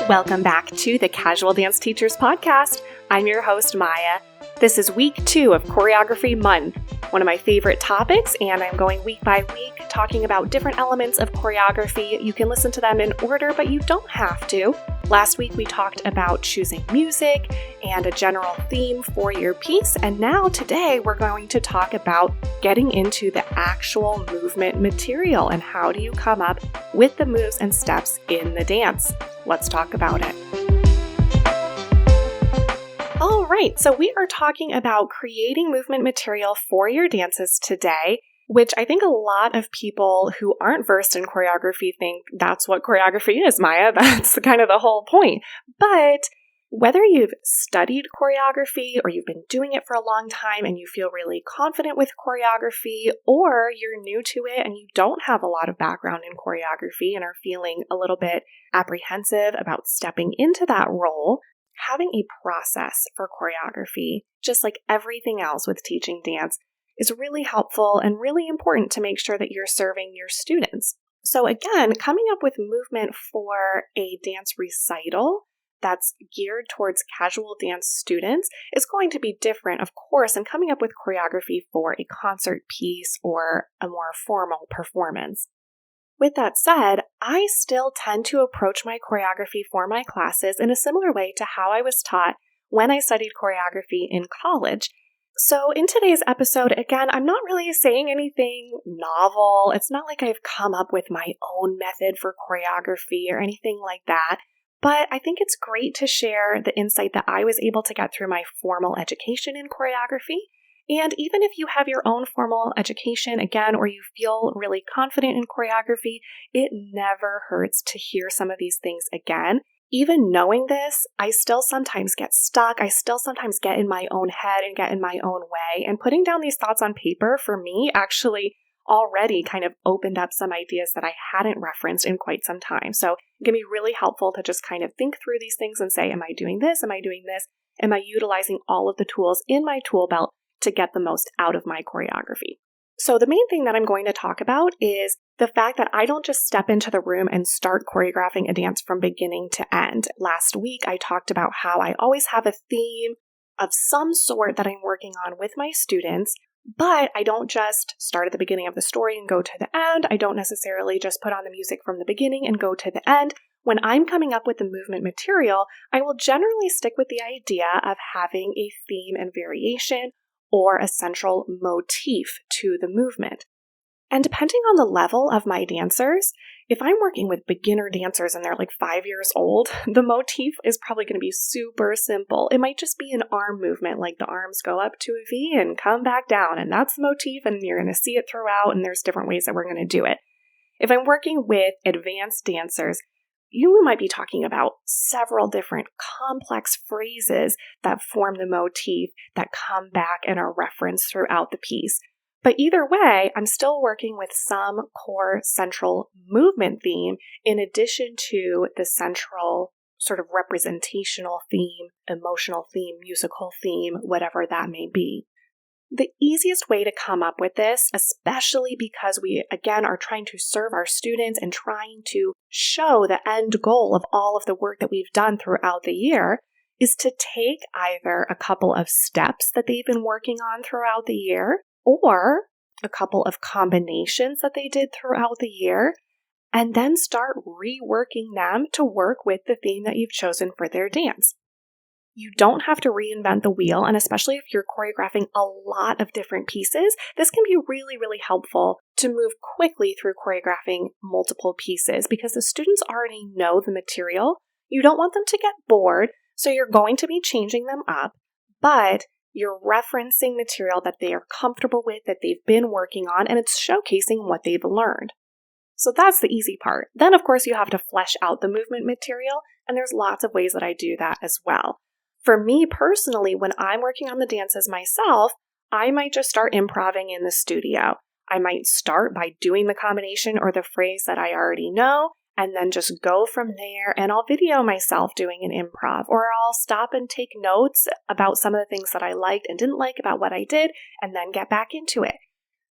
Welcome back to the Casual Dance Teachers Podcast. I'm your host, Maya. This is week 2 of Choreography Month, one of my favorite topics, and I'm going week by week talking about different elements of choreography. You can listen to them in order, but you don't have to. Last week, we talked about choosing music and a general theme for your piece, and now today we're going to talk about getting into the actual movement material and how do you come up with the moves and steps in the dance. Let's talk about it. All right, so we are talking about creating movement material for your dances today, which I think a lot of people who aren't versed in choreography think that's what choreography is, Maya. That's kind of the whole point. But whether you've studied choreography or you've been doing it for a long time and you feel really confident with choreography, or you're new to it and you don't have a lot of background in choreography and are feeling a little bit apprehensive about stepping into that role, having a process for choreography, just like everything else with teaching dance, is really helpful and really important to make sure that you're serving your students. So again, coming up with movement for a dance recital that's geared towards casual dance students is going to be different, of course, than coming up with choreography for a concert piece or a more formal performance. With that said, I still tend to approach my choreography for my classes in a similar way to how I was taught when I studied choreography in college. So in today's episode, again, I'm not really saying anything novel. It's not like I've come up with my own method for choreography or anything like that. But I think it's great to share the insight that I was able to get through my formal education in choreography. And even if you have your own formal education, again, or you feel really confident in choreography, it never hurts to hear some of these things again. Even knowing this, I still sometimes get stuck. I still sometimes get in my own head and get in my own way. And putting down these thoughts on paper, for me, actually already kind of opened up some ideas that I hadn't referenced in quite some time. So it can be really helpful to just kind of think through these things and say, am I doing this? Am I doing this? Am I utilizing all of the tools in my tool belt to get the most out of my choreography? So the main thing that I'm going to talk about is the fact that I don't just step into the room and start choreographing a dance from beginning to end. Last week, I talked about how I always have a theme of some sort that I'm working on with my students, but I don't just start at the beginning of the story and go to the end. I don't necessarily just put on the music from the beginning and go to the end. When I'm coming up with the movement material, I will generally stick with the idea of having a theme and variation or a central motif to the movement. And depending on the level of my dancers, if I'm working with beginner dancers and they're like 5 years old, the motif is probably going to be super simple. It might just be an arm movement, like the arms go up to a V and come back down, and that's the motif, and you're going to see it throughout, and there's different ways that we're going to do it. If I'm working with advanced dancers, you might be talking about several different complex phrases that form the motif that come back and are referenced throughout the piece. But either way, I'm still working with some core central movement theme in addition to the central sort of representational theme, emotional theme, musical theme, whatever that may be. The easiest way to come up with this, especially because we, again, are trying to serve our students and trying to show the end goal of all of the work that we've done throughout the year, is to take either a couple of steps that they've been working on throughout the year or a couple of combinations that they did throughout the year, and then start reworking them to work with the theme that you've chosen for their dance. You don't have to reinvent the wheel, and especially if you're choreographing a lot of different pieces, this can be really, really helpful to move quickly through choreographing multiple pieces because the students already know the material. You don't want them to get bored, so you're going to be changing them up, but you're referencing material that they are comfortable with, that they've been working on, and it's showcasing what they've learned. So that's the easy part. Then, of course, you have to flesh out the movement material, and there's lots of ways that I do that as well. For me personally, when I'm working on the dances myself, I might just start improvising in the studio. I might start by doing the combination or the phrase that I already know, and then just go from there, and I'll video myself doing an improv, or I'll stop and take notes about some of the things that I liked and didn't like about what I did, and then get back into it.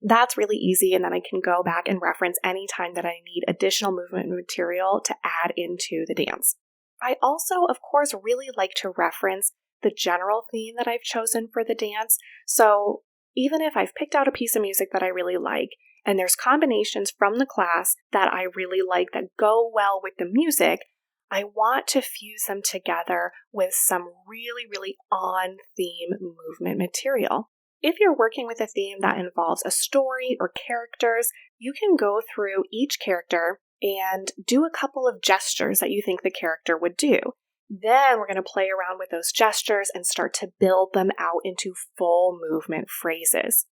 That's really easy, and then I can go back and reference any time that I need additional movement material to add into the dance. I also, of course, really like to reference the general theme that I've chosen for the dance. So even if I've picked out a piece of music that I really like, and there's combinations from the class that I really like that go well with the music, I want to fuse them together with some really, really on-theme movement material. If you're working with a theme that involves a story or characters, you can go through each character and do a couple of gestures that you think the character would do. Then we're going to play around with those gestures and start to build them out into full movement phrases.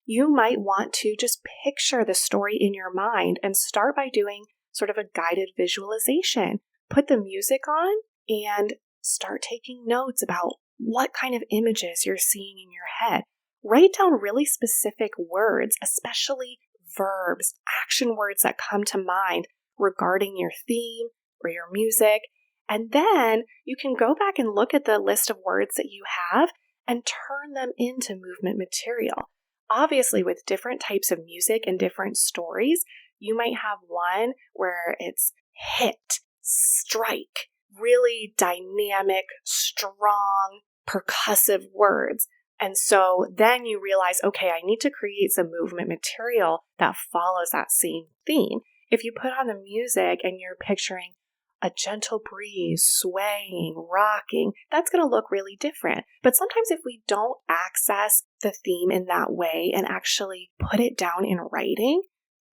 You might want to just picture the story in your mind and start by doing sort of a guided visualization. Put the music on and start taking notes about what kind of images you're seeing in your head. Write down really specific words, especially verbs, action words that come to mind regarding your theme or your music. And then you can go back and look at the list of words that you have and turn them into movement material. Obviously, with different types of music and different stories, you might have one where it's hit, strike, really dynamic, strong, percussive words. And so then you realize, okay, I need to create some movement material that follows that same theme. If you put on the music and you're picturing a gentle breeze, swaying, rocking, that's going to look really different. But sometimes if we don't access the theme in that way and actually put it down in writing,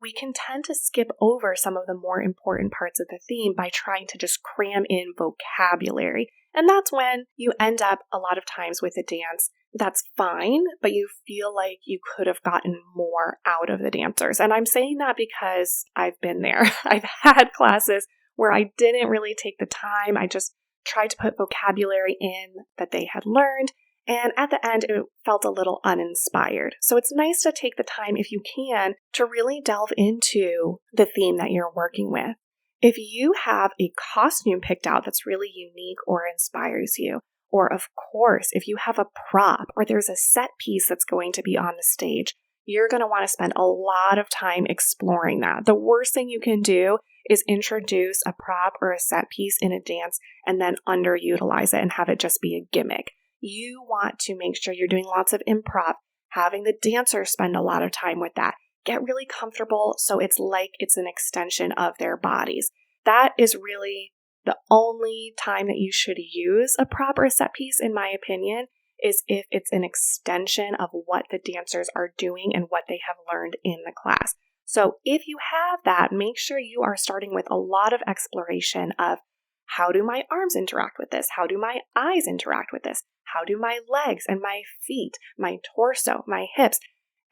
we can tend to skip over some of the more important parts of the theme by trying to just cram in vocabulary. And that's when you end up a lot of times with a dance that's fine, but you feel like you could have gotten more out of the dancers. And I'm saying that because I've been there. I've had classes where I didn't really take the time. I just tried to put vocabulary in that they had learned. And at the end, it felt a little uninspired. So it's nice to take the time, if you can, to really delve into the theme that you're working with. If you have a costume picked out that's really unique or inspires you, or of course, if you have a prop or there's a set piece that's going to be on the stage, you're going to want to spend a lot of time exploring that. The worst thing you can do is introduce a prop or a set piece in a dance and then underutilize it and have it just be a gimmick. You want to make sure you're doing lots of improv, having the dancer spend a lot of time with that. Get really comfortable so it's like it's an extension of their bodies. That is really the only time that you should use a prop or a set piece, in my opinion, is if it's an extension of what the dancers are doing and what they have learned in the class. So if you have that, make sure you are starting with a lot of exploration of how do my arms interact with this? How do my eyes interact with this? How do my legs and my feet, my torso, my hips?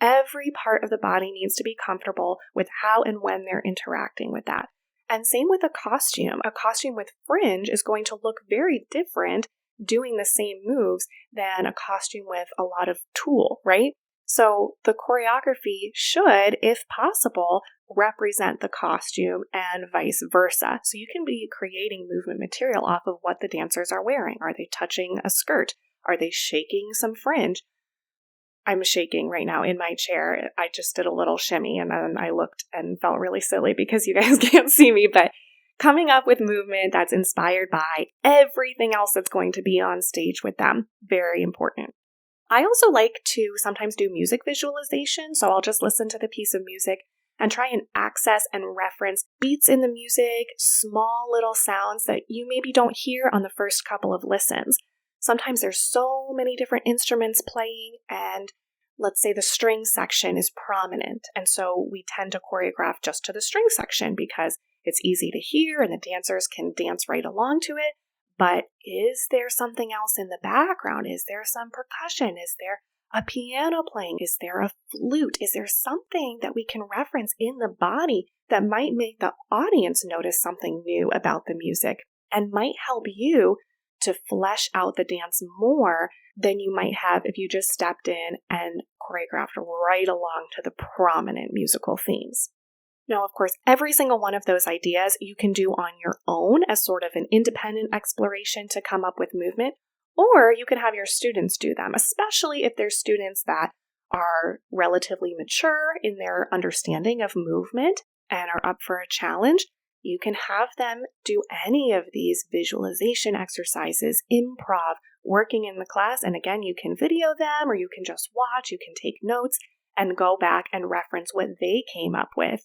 Every part of the body needs to be comfortable with how and when they're interacting with that. And same with a costume. A costume with fringe is going to look very different doing the same moves than a costume with a lot of tulle, right? So the choreography should, if possible, represent the costume and vice versa. So you can be creating movement material off of what the dancers are wearing. Are they touching a skirt? Are they shaking some fringe? I'm shaking right now in my chair. I just did a little shimmy and then I looked and felt really silly because you guys can't see me, but coming up with movement that's inspired by everything else that's going to be on stage with them, very important. I also like to sometimes do music visualization, so I'll just listen to the piece of music and try and access and reference beats in the music, small little sounds that you maybe don't hear on the first couple of listens. Sometimes there's so many different instruments playing, and let's say the string section is prominent, and so we tend to choreograph just to the string section because it's easy to hear and the dancers can dance right along to it. But is there something else in the background? Is there some percussion? Is there a piano playing? Is there a flute? Is there something that we can reference in the body that might make the audience notice something new about the music and might help you to flesh out the dance more than you might have if you just stepped in and choreographed right along to the prominent musical themes? Now, of course, every single one of those ideas you can do on your own as sort of an independent exploration to come up with movement, or you can have your students do them, especially if they're students that are relatively mature in their understanding of movement and are up for a challenge. You can have them do any of these visualization exercises, improv, working in the class. And again, you can video them or you can just watch, you can take notes and go back and reference what they came up with.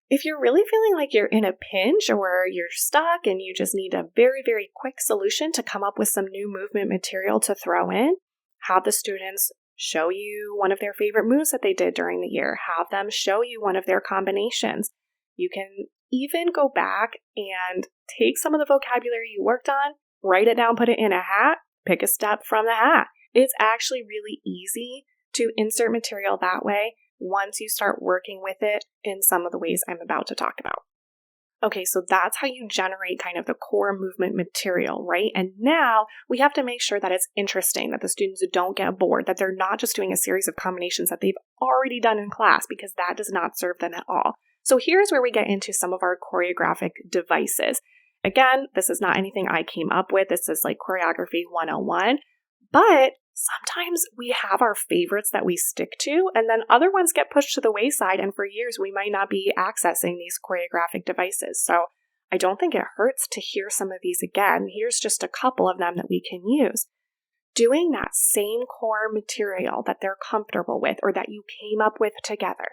If you're really feeling like you're in a pinch or you're stuck and you just need a very, very quick solution to come up with some new movement material to throw in, have the students show you one of their favorite moves that they did during the year. Have them show you one of their combinations. You can even go back and take some of the vocabulary you worked on, write it down, put it in a hat, pick a step from the hat. It's actually really easy to insert material that way once you start working with it in some of the ways I'm about to talk about. Okay, so that's how you generate kind of the core movement material, right? And now we have to make sure that it's interesting, that the students don't get bored, that they're not just doing a series of combinations that they've already done in class, because that does not serve them at all. So here's where we get into some of our choreographic devices. Again, this is not anything I came up with. This is like Choreography 101, but sometimes we have our favorites that we stick to, and then other ones get pushed to the wayside, and for years we might not be accessing these choreographic devices. So I don't think it hurts to hear some of these again. Here's just a couple of them that we can use. Doing that same core material that they're comfortable with or that you came up with together.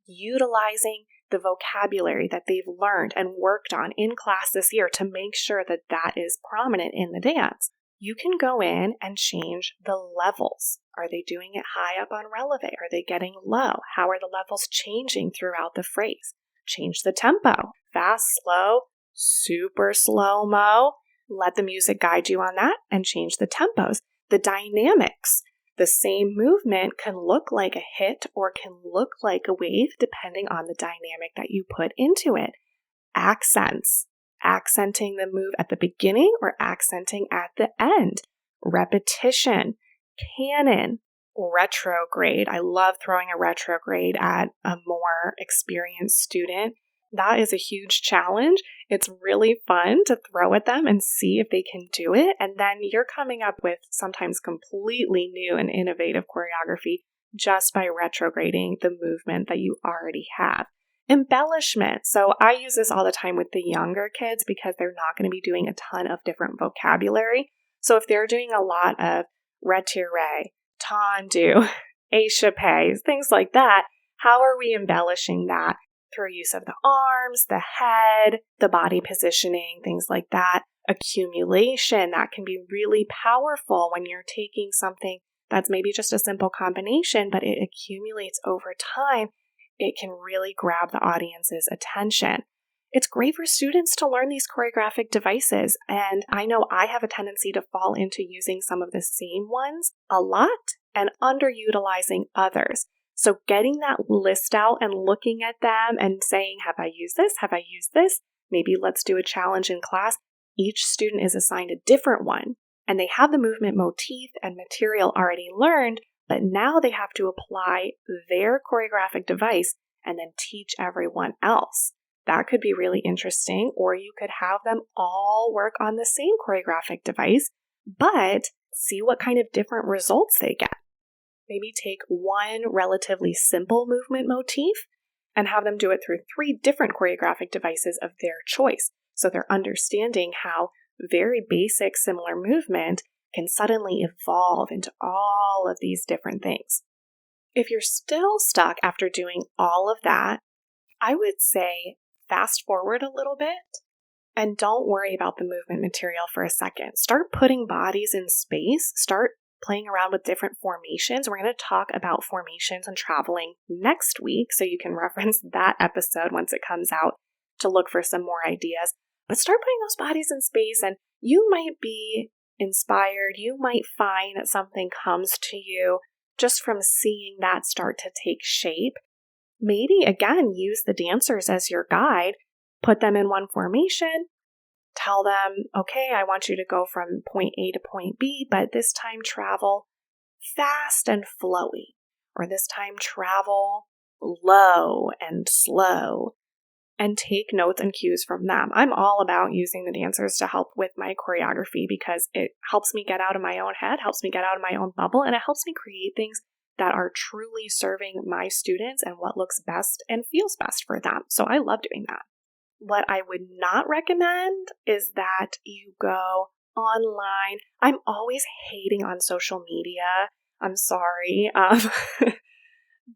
Utilizing the vocabulary that they've learned and worked on in class this year to make sure that that is prominent in the dance. You can go in and change the levels. Are they doing it high up on releve? Are they getting low? How are the levels changing throughout the phrase? Change the tempo. Fast, slow, super slow-mo. Let the music guide you on that and change the tempos. The dynamics. The same movement can look like a hit or can look like a wave depending on the dynamic that you put into it. Accents. Accenting the move at the beginning or accenting at the end. Repetition, canon, retrograde. I love throwing a retrograde at a more experienced student. That is a huge challenge. It's really fun to throw at them and see if they can do it. And then you're coming up with sometimes completely new and innovative choreography just by retrograding the movement that you already have. Embellishment. So I use this all the time with the younger kids because they're not going to be doing a ton of different vocabulary. So if they're doing a lot of retiré, tendu, échappé, things like that, how are we embellishing that? Through use of the arms, the head, the body positioning, things like that. Accumulation, that can be really powerful when you're taking something that's maybe just a simple combination, but it accumulates over time. It can really grab the audience's attention. It's great for students to learn these choreographic devices, and I know I have a tendency to fall into using some of the same ones a lot and underutilizing others. So getting that list out and looking at them and saying, have I used this? Have I used this? Maybe let's do a challenge in class. Each student is assigned a different one, and they have the movement motif and material already learned, but now they have to apply their choreographic device and then teach everyone else. That could be really interesting, or you could have them all work on the same choreographic device, but see what kind of different results they get. Maybe take one relatively simple movement motif and have them do it through 3 different choreographic devices of their choice. So they're understanding how very basic similar movement can suddenly evolve into all of these different things. If you're still stuck after doing all of that, I would say fast forward a little bit and don't worry about the movement material for a second. Start putting bodies in space. Start playing around with different formations. We're going to talk about formations and traveling next week, so you can reference that episode once it comes out to look for some more ideas. But start putting those bodies in space, and you might be inspired. You might find that something comes to you just from seeing that start to take shape. Maybe, again, use the dancers as your guide. Put them in one formation. Tell them, okay, I want you to go from point A to point B, but this time travel fast and flowy, or this time travel low and slow, and take notes and cues from them. I'm all about using the dancers to help with my choreography because it helps me get out of my own head, helps me get out of my own bubble, and it helps me create things that are truly serving my students and what looks best and feels best for them. So I love doing that. What I would not recommend is that you go online. I'm always hating on social media. I'm sorry.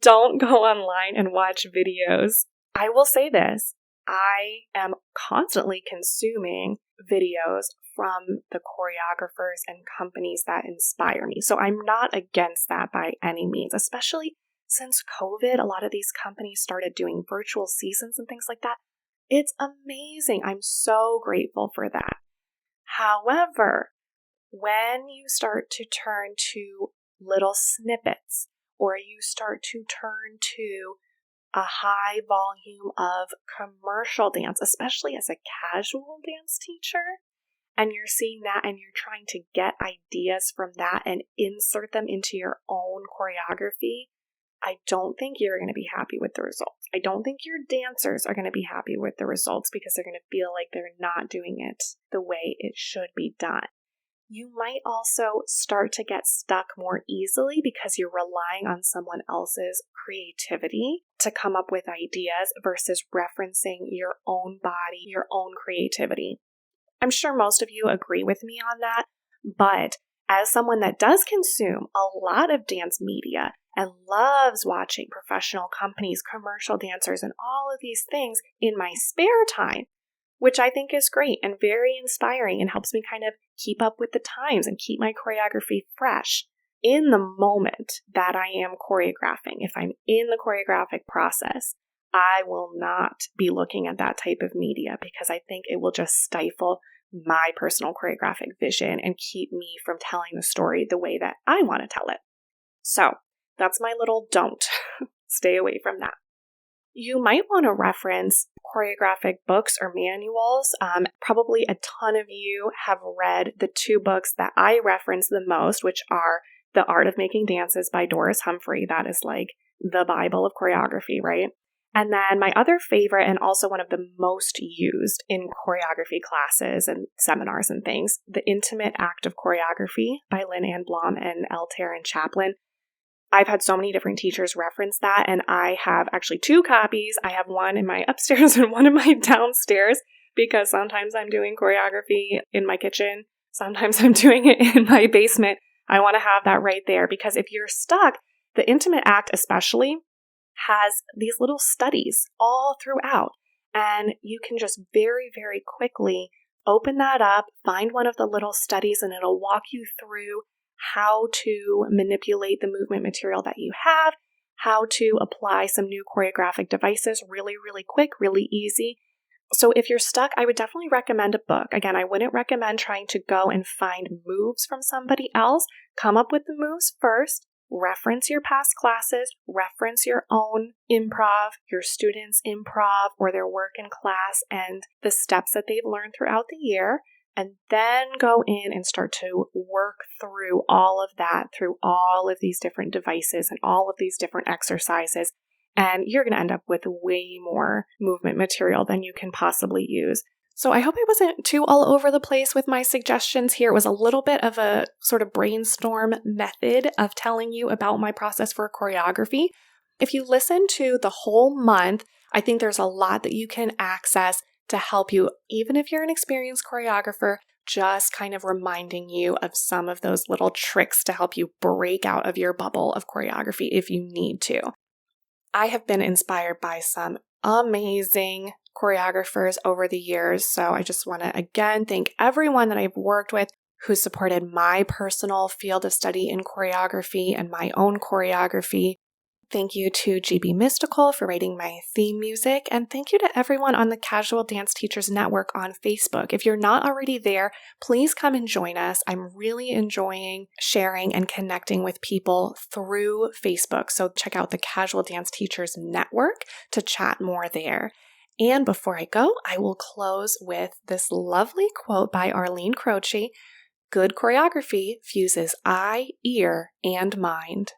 Don't go online and watch videos. I will say this. I am constantly consuming videos from the choreographers and companies that inspire me. So I'm not against that by any means, especially since COVID. A lot of these companies started doing virtual seasons and things like that. It's amazing. I'm so grateful for that. However, when you start to turn to little snippets, or you start to turn to a high volume of commercial dance, especially as a casual dance teacher, and you're seeing that and you're trying to get ideas from that and insert them into your own choreography, I don't think you're going to be happy with the results. I don't think your dancers are going to be happy with the results because they're going to feel like they're not doing it the way it should be done. You might also start to get stuck more easily because you're relying on someone else's creativity to come up with ideas versus referencing your own body, your own creativity. I'm sure most of you agree with me on that, but as someone that does consume a lot of dance media and loves watching professional companies, commercial dancers, and all of these things in my spare time, which I think is great and very inspiring and helps me kind of keep up with the times and keep my choreography fresh. In the moment that I am choreographing, if I'm in the choreographic process, I will not be looking at that type of media because I think it will just stifle my personal choreographic vision and keep me from telling the story the way that I want to tell it. So that's my little don't. Stay away from that. You might want to reference choreographic books or manuals. Probably a ton of you have read the two books that I reference the most, which are The Art of Making Dances by Doris Humphrey. That is like the Bible of choreography, right? And then my other favorite, and also one of the most used in choreography classes and seminars and things, The Intimate Act of Choreography by Lynn Ann Blom and L. Taryn Chaplin. I've had so many different teachers reference that, and I have actually two copies. I have one in my upstairs and one in my downstairs because sometimes I'm doing choreography in my kitchen. Sometimes I'm doing it in my basement. I want to have that right there because if you're stuck, the Intimate Act especially has these little studies all throughout, and you can just very, very quickly open that up, find one of the little studies, and it'll walk you through how to manipulate the movement material that you have, how to apply some new choreographic devices really, really quick, really easy. So if you're stuck, I would definitely recommend a book. Again, I wouldn't recommend trying to go and find moves from somebody else. Come up with the moves first, reference your past classes, reference your own improv, your students' improv or their work in class and the steps that they've learned throughout the year. And then go in and start to work through all of that, through all of these different devices and all of these different exercises. And you're going to end up with way more movement material than you can possibly use. So I hope I wasn't too all over the place with my suggestions here. It was a little bit of a sort of brainstorm method of telling you about my process for choreography. If you listen to the whole month, I think there's a lot that you can access to help you, even if you're an experienced choreographer, just kind of reminding you of some of those little tricks to help you break out of your bubble of choreography if you need to. I have been inspired by some amazing choreographers over the years, so I just want to again thank everyone that I've worked with who supported my personal field of study in choreography and my own choreography. Thank you to GB Mystical for writing my theme music, and thank you to everyone on the Casual Dance Teachers Network on Facebook. If you're not already there, please come and join us. I'm really enjoying sharing and connecting with people through Facebook, so check out the Casual Dance Teachers Network to chat more there. And before I go, I will close with this lovely quote by Arlene Croce: "Good choreography fuses eye, ear, and mind."